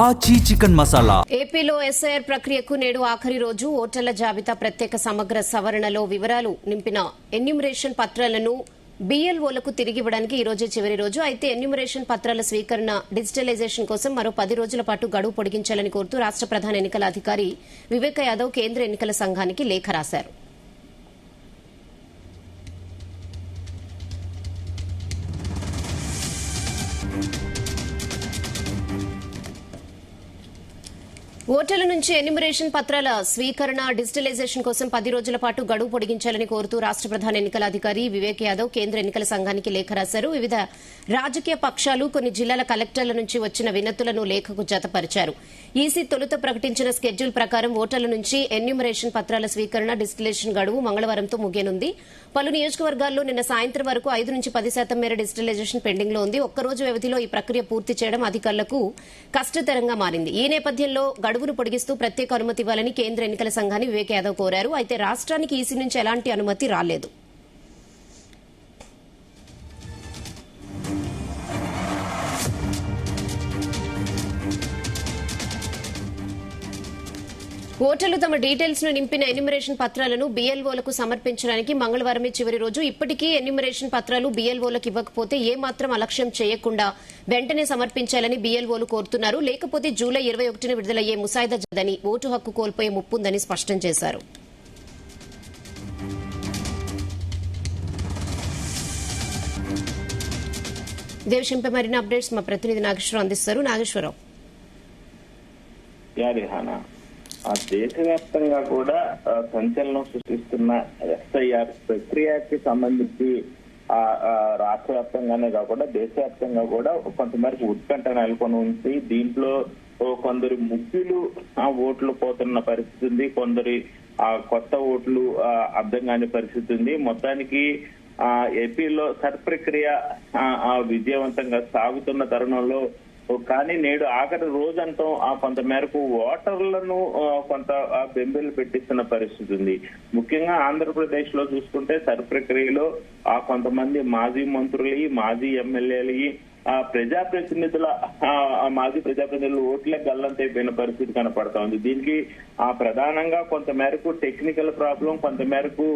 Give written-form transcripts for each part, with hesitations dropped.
ఆచి చికెన్ మసాలా. ఏపీలో ఎస్ఐఆర్ ప్రక్రియకు నేడు ఆఖరి రోజు. ఓటర్ల జాబితా ప్రత్యేక సమగ్ర సవరణలో వివరాలు నింపిన ఎన్యూమరేషన్ పత్రాలను బీఎల్ఓలకు తిరిగివ్వడానికి ఈ రోజే చివరి రోజు. అయితే ఎన్యూమరేషన్ పత్రాల స్వీకరణ డిజిటలైజేషన్ కోసం మరో 10 రోజుల పాటు గడువు పొడిగించాలని కోరుతూ రాష్ట ప్రధాన ఎన్నికల అధికారి వివేక్ యాదవ్ కేంద్ర ఎన్నికల సంఘానికి లేఖ రాశారు. ఓటర్ల నుంచి ఎన్యూమరేషన్ పత్రాల స్వీకరణ డిజిటలైజేషన్ కోసం 10 రోజుల పాటు గడువు పొడిగించాలని కోరుతూ రాష్ట ప్రధాన ఎన్నికల అధికారి వివేక్ యాదవ్ కేంద్ర ఎన్నికల సంఘానికి లేఖ రాశారు. వివిధ రాజకీయ పక్షాలు కొన్ని జిల్లాల కలెక్టర్ల నుంచి వచ్చిన వినతులను లేఖకు జతపరిచారు. ఈసీ తొలుత ప్రకటించిన స్కెడ్యూల్ ప్రకారం ఓటర్ల నుంచి ఎన్యూమరేషన్ పత్రాల స్వీకరణ డిజిటలైజేషన్ గడువు మంగళవారంతో ముగియనుంది. పలు నియోజకవర్గాల్లో నిన్న సాయంత్రం వరకు 5 నుంచి 10% మేర డిజిటలైజేషన్ పెండింగ్ లో ఉంది. ఒక్కరోజు వ్యవధిలో ఈ ప్రక్రియ పూర్తి చేయడం అధికారులకు కష్టతరంగా మారింది. ఈ నేపథ్యంలో గడువును పొడిగిస్తూ ప్రత్యేక అనుమతి ఇవ్వాలని కేంద్ర ఎన్నికల సంఘాన్ని వివేక్ యాదవ్ కోరారు. అయితే రాష్ట్రానికి ఈసీ నుంచి ఎలాంటి అనుమతి రాలేదు. ఓటర్లు తమ డీటెయిల్స్ ను నింపిన ఎన్యూమరేషన్ పత్రాలను బీఎల్ఓలకు సమర్పించడానికి మంగళవారమే చివరి రోజు. ఇప్పటికీ ఎన్యూమరేషన్ పత్రాలు బీఎల్ఓలకు ఇవ్వకపోతే ఏమాత్రం అలక్ష్యం చేయకుండా వెంటనే సమర్పించాలని బీఎల్ఓలు కోరుతున్నారు. లేకపోతే జూలై 21న విడుదలయ్యే ముసాయిదా జదని ఓటు హక్కు కోల్పోయే ముప్పుందని స్పష్టం చేశారు. ఇదే విషయంపై మరిన్ని అప్డేట్స్ మా ప్రతినిధి నాగేశ్వరరావు అందిస్తారు. నాగేశ్వరరావు, దేశవ్యాప్తంగా కూడా సంచలనం సృష్టిస్తున్న ఎస్ఐఆర్ ప్రక్రియకి సంబంధించి రాష్ట్ర వ్యాప్తంగానే కాకుండా దేశవ్యాప్తంగా కూడా కొంతమేరకు ఉత్కంఠ నెలకొని ఉంది. దీంట్లో కొందరు ముఖ్యులు ఓట్లు పోతున్న పరిస్థితి ఉంది, కొందరి కొత్త ఓట్లు అర్థం కాని పరిస్థితి ఉంది. మొత్తానికి ఏపీలో సర్ ప్రక్రియ విజయవంతంగా సాగుతున్న తరుణంలో కానీ నేడు ఆఖరి రోజంతా కొంత మేరకు ఓటర్లను కొంత బెంబేలు పెట్టిస్తున్న పరిస్థితి ఉంది. ముఖ్యంగా ఆంధ్రప్రదేశ్ లో చూసుకుంటే సర్ ప్రక్రియలో కొంతమంది మాజీ మంత్రులు, మాజీ ఎమ్మెల్యేలు, మాజీ ప్రజాప్రతినిధులు ఓట్లే గల్లంతైపోయిన పరిస్థితి కనపడతా ఉంది. దీనికి ప్రధానంగా కొంత మేరకు టెక్నికల్ ప్రాబ్లం, కొంత మేరకు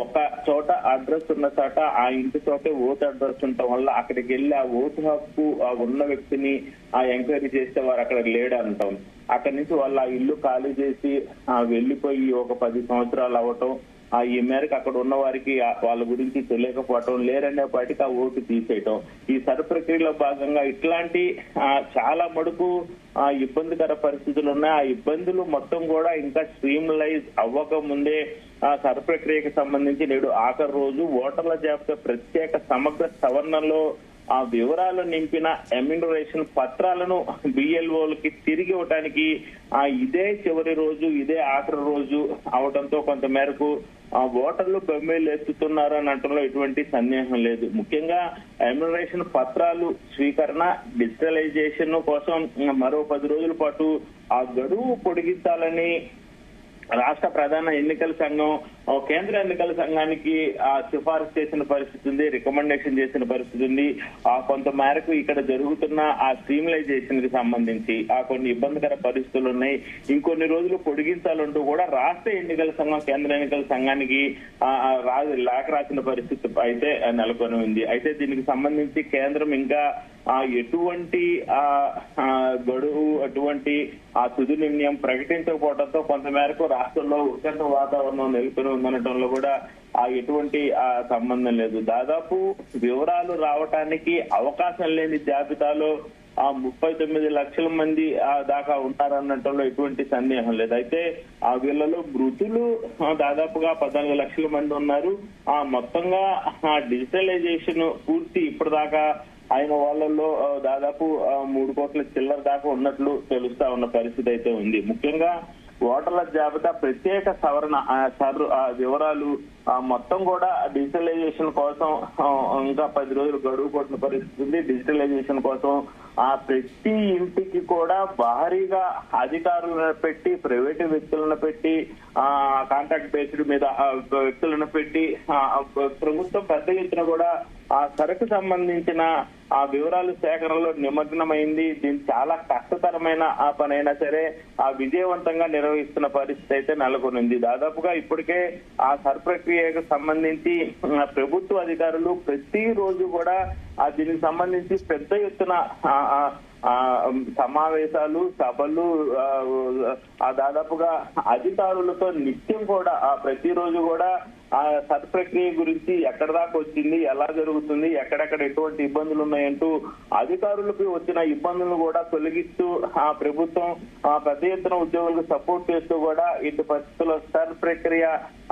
ఒక చోట అడ్రస్ ఉన్న చోట ఆ ఇంటి చోటే ఓటు అడ్రస్ ఉండటం వల్ల అక్కడికి వెళ్లి ఆ ఓటు హక్కు ఉన్న వ్యక్తిని ఎంక్వైరీ చేస్తే వారు అక్కడ లేడంటాం. అక్కడి నుంచి వాళ్ళు ఆ ఇల్లు ఖాళీ చేసి వెళ్లిపోయి ఒక 10 సంవత్సరాలు అవటం, ఈ మేరకు అక్కడ ఉన్న వారికి వాళ్ళ గురించి తెలియకపోవటం, లేరనేపాటికి ఆ ఓటు తీసేయటం. ఈ సర్ ప్రక్రియలో భాగంగా ఇట్లాంటి చాలా మడుకు ఇబ్బందికర పరిస్థితులు ఉన్నాయి. ఆ ఇబ్బందులు మొత్తం కూడా ఇంకా స్ట్రీమ్లైజ్ అవ్వక ముందే సర్ ప్రక్రియకి సంబంధించి నేడు ఆఖరి రోజు ఓటర్ల జాబితా ప్రత్యేక సమగ్ర సవరణలో వివరాలు నింపిన ఎన్యూమరేషన్ పత్రాలను బిఎల్ఓలకి తిరిగి ఇవ్వడానికి ఇదే చివరి రోజు, ఇదే ఆఖరి రోజు అవడంతో కొంత మేరకు ఓటర్లు బెంబేలు ఎత్తుతున్నారు అని అంటంలో ఎటువంటి సందేహం లేదు. ముఖ్యంగా ఎన్యూమరేషన్ పత్రాలు స్వీకరణ డిజిటలైజేషన్ కోసం మరో 10 రోజుల పాటు ఆ గడువు పొడిగించాలని రాష్ట్ర ప్రధాన ఎన్నికల సంఘం కేంద్ర ఎన్నికల సంఘానికి సిఫారసు చేసిన పరిస్థితి ఉంది, రికమెండేషన్ చేసిన పరిస్థితి ఉంది. కొంత మేరకు ఇక్కడ జరుగుతున్న ఆ స్ట్రీమ్లైజేషన్ కి సంబంధించి కొన్ని ఇబ్బందికర పరిస్థితులు ఉన్నాయి. ఇంకొన్ని రోజులు పొడిగించాలంటూ కూడా రాష్ట్ర ఎన్నికల సంఘం కేంద్ర ఎన్నికల సంఘానికి లేఖ రాసిన పరిస్థితి అయితే నెలకొని ఉంది. అయితే దీనికి సంబంధించి కేంద్రం ఇంకా ఎటువంటి గడువు, అటువంటి తుది నిర్ణయం ప్రకటించకపోవడంతో కొంతమేరకు రాష్ట్రంలో ఉత్కంఠ వాతావరణం నెలకొని ఉందనటంలో కూడా ఎటువంటి సంబంధం లేదు. దాదాపు వివరాలు రావటానికి అవకాశం లేని జాబితాలో 39 లక్షల మంది దాకా ఉన్నారన్నటంలో ఎటువంటి సందేహం లేదు. అయితే వీళ్ళలో మృతులు దాదాపుగా 14 లక్షల మంది ఉన్నారు. మొత్తంగా డిజిటలైజేషన్ పూర్తి ఇప్పటిదాకా అయిన వాళ్ళల్లో దాదాపు 3 కోట్ల చిల్లర దాకా ఉన్నట్లు తెలుస్తా ఉన్న పరిస్థితి అయితే ఉంది. ముఖ్యంగా ఓటర్ల జాబితా ప్రత్యేక సవరణ వివరాలు మొత్తం కూడా డిజిటలైజేషన్ కోసం ఇంకా 10 రోజులు గడువు కొట్టిన పరిస్థితి ఉంది. డిజిటలైజేషన్ కోసం ప్రతి ఇంటికి కూడా భారీగా అధికారులను పెట్టి, ప్రైవేటు వ్యక్తులను పెట్టి, కాంట్రాక్ట్ బేస్డ్ మీద వ్యక్తులను పెట్టి ప్రభుత్వం పెద్ద ఎత్తున కూడా ఆ సరుకు సంబంధించిన ఆ వివరాలు సేకరణలో నిమగ్నమైంది. దీని చాలా కష్టతరమైన ఆ పనైనా సరే ఆ విజయవంతంగా నిర్వహిస్తున్న పరిస్థితి అయితే నెలకొనింది. దాదాపుగా ఇప్పటికే ఆ సర్ ప్రక్రియకు సంబంధించి ప్రభుత్వ అధికారులు ప్రతిరోజు కూడా దీనికి సంబంధించి పెద్ద ఎత్తున సమావేశాలు, సభలు, దాదాపుగా అధికారులతో నిత్యం కూడా ప్రతిరోజు కూడా ఆ సర్ ప్రక్రియ గురించి ఎక్కడ దాకా వచ్చింది, ఎలా జరుగుతుంది, ఎక్కడెక్కడ ఎటువంటి ఇబ్బందులు ఉన్నాయంటూ అధికారులకు వచ్చిన ఇబ్బందులను కూడా తొలగిస్తూ ఆ ప్రభుత్వం పెద్ద ఎత్తున ఉద్యోగులకు సపోర్ట్ చేస్తూ కూడా ఇటు పరిస్థితుల్లో సర్ ప్రక్రియ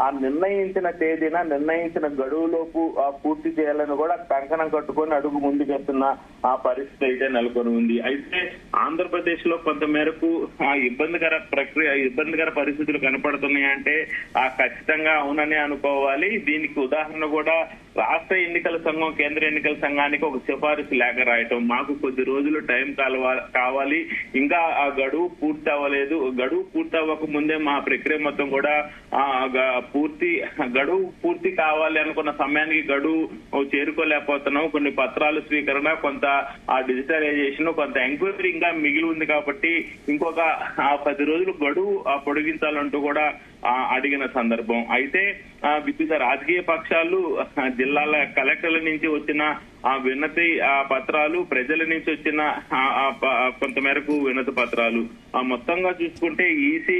ఆ నిర్ణయించిన తేదీన, నిర్ణయించిన గడువులోపు పూర్తి చేయాలని కూడా కంకణం కట్టుకొని అడుగు ముందుకెళ్తున్న ఆ పరిస్థితి అయితే నెలకొని ఉంది. అయితే ఆంధ్రప్రదేశ్ లో కొంత మేరకు ఆ ఇబ్బందికర పరిస్థితులు కనపడుతున్నాయంటే ఖచ్చితంగా అవుననే అనుకోవాలి. దీనికి ఉదాహరణ కూడా రాష్ట్ర ఎన్నికల సంఘం కేంద్ర ఎన్నికల సంఘానికి ఒక సిఫారసు లేఖ రాయటం. మాకు కొద్ది రోజులు టైం కావాలి, ఇంకా ఆ గడువు పూర్తి అవ్వలేదు, గడువు పూర్తి అవ్వక ముందే మా ప్రక్రియ మొత్తం కూడా గడువు పూర్తి కావాలి అనుకున్న సమయానికి గడువు చేరుకోలేకపోతున్నాం, కొన్ని పత్రాలు స్వీకరణ, కొంత ఆ డిజిటలైజేషన్, కొంత ఎంక్వైరీ ఇంకా మిగిలి ఉంది కాబట్టి ఇంకొక 10 రోజులు గడువు పొడిగించాలంటూ కూడా అడిగిన సందర్భం. అయితే వివిధ రాజకీయ పక్షాలు, జిల్లాల కలెక్టర్ల నుంచి వచ్చిన వినతి పత్రాలు, ప్రజల నుంచి వచ్చిన కొంత మేరకు వినతి పత్రాలు మొత్తంగా చూసుకుంటే ఈసీ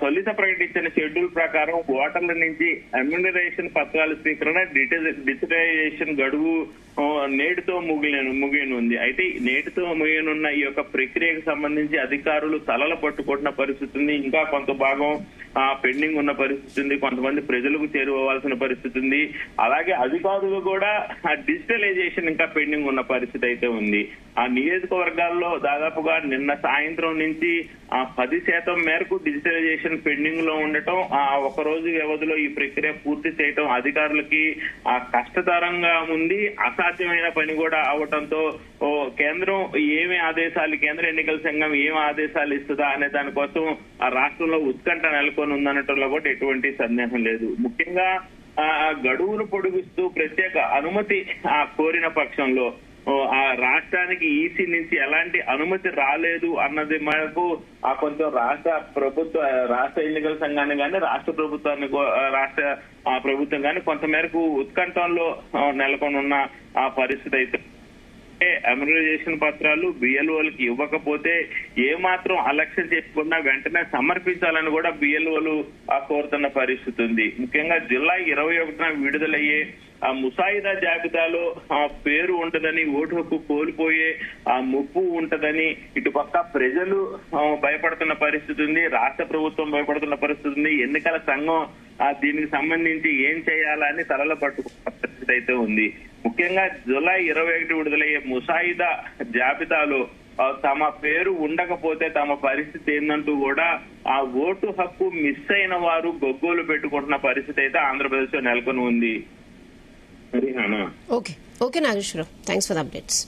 తొలిత ప్రకటించిన షెడ్యూల్ ప్రకారం ఓటర్ల నుంచి ఎమ్యూనరేషన్ పత్రాల స్వీకరణ, డిజిటలైజేషన్ గడువు నేటితో ముగియనుంది. అయితే నేటితో ముగియనున్న ఈ యొక్క ప్రక్రియకు సంబంధించి అధికారులు తలలు పట్టుకుంటున్న పరిస్థితి ఉంది. ఇంకా కొంత భాగం పెండింగ్ ఉన్న పరిస్థితి ఉంది, కొంతమంది ప్రజలకు చేరుకోవాల్సిన పరిస్థితి ఉంది. అలాగే అధికారులు కూడా డిజిటలైజేషన్ ఇంకా పెండింగ్ ఉన్న పరిస్థితి అయితే ఉంది. ఆ నియోజకవర్గాల్లో దాదాపుగా నిన్న సాయంత్రం నుంచి 10% మేరకు డిజిటలైజేషన్ పెండింగ్ లో ఉండటం, ఒక రోజు వ్యవధిలో ఈ ప్రక్రియ పూర్తి చేయటం అధికారులకి కష్టతరంగా ఉంది. అసాధ్యమైన పని కూడా అవటంతో కేంద్రం కేంద్ర ఎన్నికల సంఘం ఏం ఆదేశాలు ఇస్తుందా అనే దానికోసం ఆ రాష్ట్రంలో ఉత్కంఠ నెలకొని ఉందనటంలో కూడా ఎటువంటి సందేహం లేదు. ముఖ్యంగా గడువును పొడిగిస్తూ ప్రత్యేక అనుమతి కోరిన పక్షంలో ఆ రాష్ట్రానికి ఈసీ నుంచి ఎలాంటి అనుమతి రాలేదు అన్నది మనకు కొంచెం రాష్ట్ర ఎన్నికల సంఘాన్ని కానీ రాష్ట్ర ప్రభుత్వం కానీ కొంత మేరకు ఉత్కంఠంలో నెలకొని ఉన్న ఆ పరిస్థితి అయితే ఎమ్యూనరైజేషన్ పత్రాలు బిఎల్ఓలకి ఇవ్వకపోతే ఏమాత్రం అలక్ష్యం చేసుకున్నా వెంటనే సమర్పించాలని కూడా బిఎల్ఓలు కోరుతున్న పరిస్థితి ఉంది. ముఖ్యంగా జూలై 21న విడుదలయ్యే ముసాయిదా జాబితాలో పేరు ఉంటదని, ఓటు హక్కు కోల్పోయే ముప్పు ఉంటదని ఇటుపక్క ప్రజలు భయపడుతున్న పరిస్థితి ఉంది, రాష్ట్ర ప్రభుత్వం భయపడుతున్న పరిస్థితి ఉంది. ఎన్నికల సంఘం దీనికి సంబంధించి ఏం చేయాలని తలల పట్టుకున్న పరిస్థితి అయితే ఉంది. ముఖ్యంగా జూలై 21 విడుదలయ్యే ముసాయిదా జాబితాలో తమ పేరు ఉండకపోతే తమ పరిస్థితి ఏందంటూ కూడా ఆ ఓటు హక్కు మిస్ అయిన వారు గొగ్గోలు పెట్టుకుంటున్న పరిస్థితి అయితే ఆంధ్రప్రదేశ్ లో నెలకొని ఉంది. Okay Nageswararao, thanks for the updates.